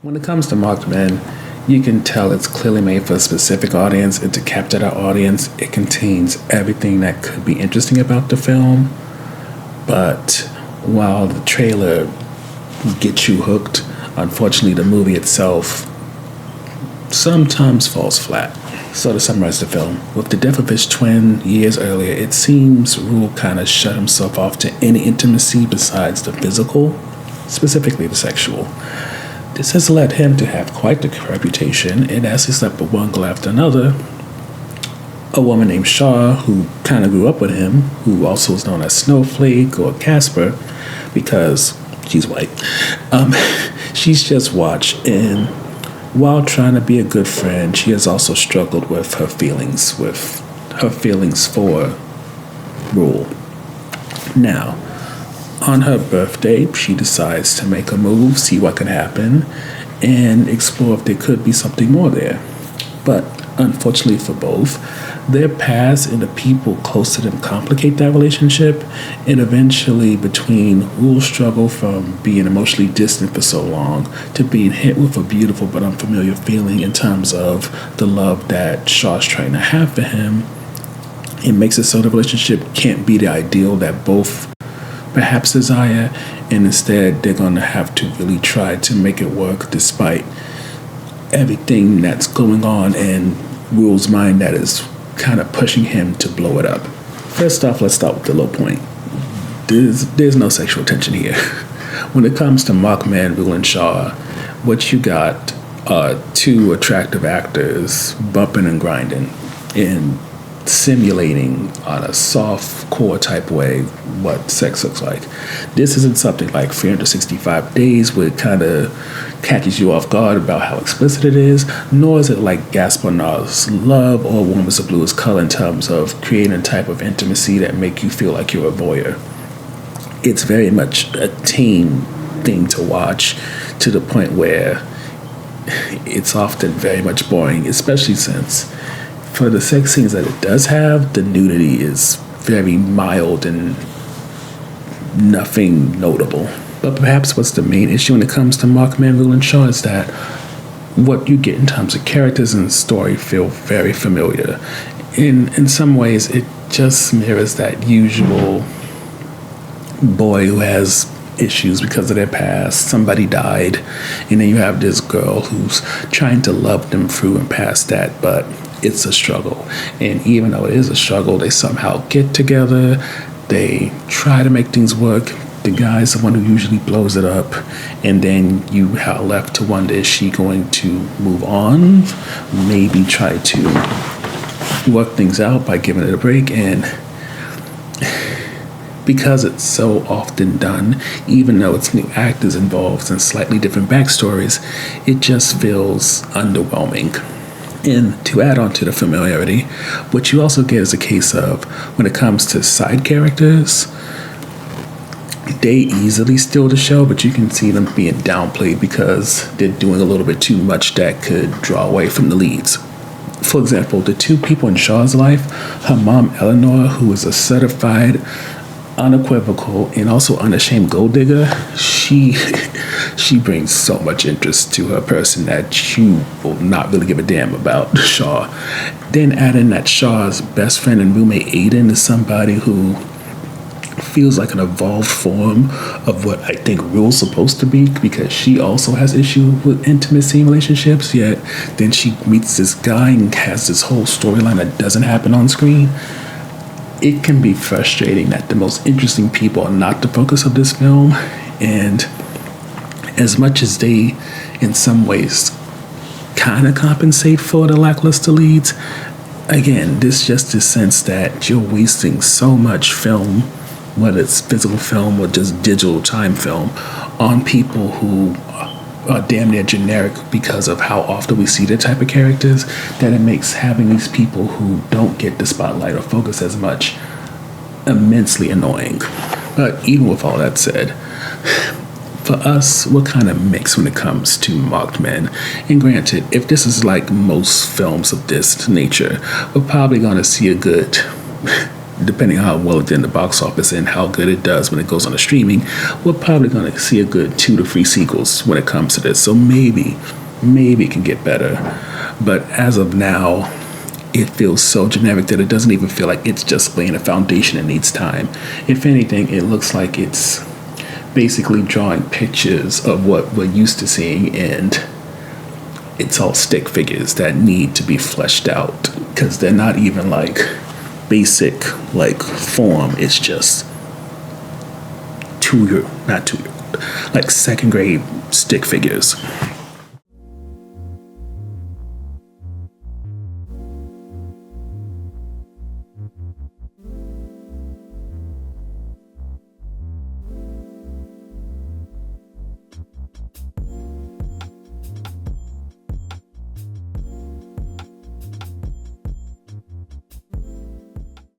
When it comes to Marked Men, you can tell it's clearly made for a specific audience, and to capture that audience, it contains everything that could be interesting about the film. But while the trailer gets you hooked, unfortunately, the movie itself sometimes falls flat. So to summarize the film, with the death of his twin years earlier, it seems Rule kind of shut himself off to any intimacy besides the physical, specifically the sexual. This has led him to have quite the reputation, and as he slept with one girl after another, a woman named Shaw, who kind of grew up with him, who also is known as Snowflake or Casper, because she's white, she's just watched, and while trying to be a good friend, she has also struggled with her feelings for Rule. Now, on her birthday, she decides to make a move, see what can happen, and explore if there could be something more there. But unfortunately for both, their past and the people close to them complicate that relationship, and eventually between Rule's struggle from being emotionally distant for so long to being hit with a beautiful but unfamiliar feeling in terms of the love that Shaw's trying to have for him, it makes it so the relationship can't be the ideal that both perhaps desire, and instead they're going to have to really try to make it work despite everything that's going on in Rule's mind that is kind of pushing him to blow it up. First off, let's start with the low point. There's no sexual tension here. When it comes to Marked Men, Rule, and Shaw, what you got are two attractive actors bumping and grinding and simulating on a soft core type way what sex looks like. This isn't something like 365 Days where it kind of catches you off guard about how explicit it is, nor is it like Gaspar Noé's Love or Warm as the Blue is Color in terms of creating a type of intimacy that make you feel like you're a voyeur. It's very much a tame thing to watch, to the point where it's often very much boring, especially since for the sex scenes that it does have, the nudity is very mild and nothing notable. But perhaps what's the main issue when it comes to Marked Men, Rule, and Shaw is that what you get in terms of characters and story feel very familiar. In some ways, it just mirrors that usual boy who has issues because of their past. Somebody died, and then you have this girl who's trying to love them through and past that, but it's a struggle. And even though it is a struggle, they somehow get together, they try to make things work. The guy's the one who usually blows it up, and then you are left to wonder, is she going to move on? Maybe try to work things out by giving it a break. And because it's so often done, even though it's new actors involved and slightly different backstories, it just feels underwhelming. And to add on to the familiarity, what you also get is a case of, when it comes to side characters, they easily steal the show, but you can see them being downplayed because they're doing a little bit too much that could draw away from the leads. For example, the two people in Shaw's life, her mom Eleanor, who is a certified, unequivocal, and also unashamed gold digger, she brings so much interest to her person that you will not really give a damn about Shaw. Then add in that Shaw's best friend and roommate Aiden is somebody who feels like an evolved form of what I think Rule's supposed to be, because she also has issues with intimacy in relationships, yet then she meets this guy and has this whole storyline that doesn't happen on screen. It can be frustrating that the most interesting people are not the focus of this film, and as much as they in some ways kind of compensate for the lackluster leads, again, this just a sense that you're wasting so much film, whether it's physical film or just digital time film, on people who are damn near generic because of how often we see the type of characters, that it makes having these people who don't get the spotlight or focus as much immensely annoying. But even with all that said, for us, we're kind of mixed when it comes to Marked Men. And granted, if this is like most films of this nature, we're probably going to see a good depending on how well it did in the box office and how good it does when it goes on the streaming, we're probably going to see a good 2 to 3 sequels when it comes to this. So maybe it can get better. But as of now, it feels so generic that it doesn't even feel like it's just laying a foundation that needs time. If anything, it looks like it's basically drawing pictures of what we're used to seeing, and it's all stick figures that need to be fleshed out because they're not even like basic like form. It's just like second grade stick figures.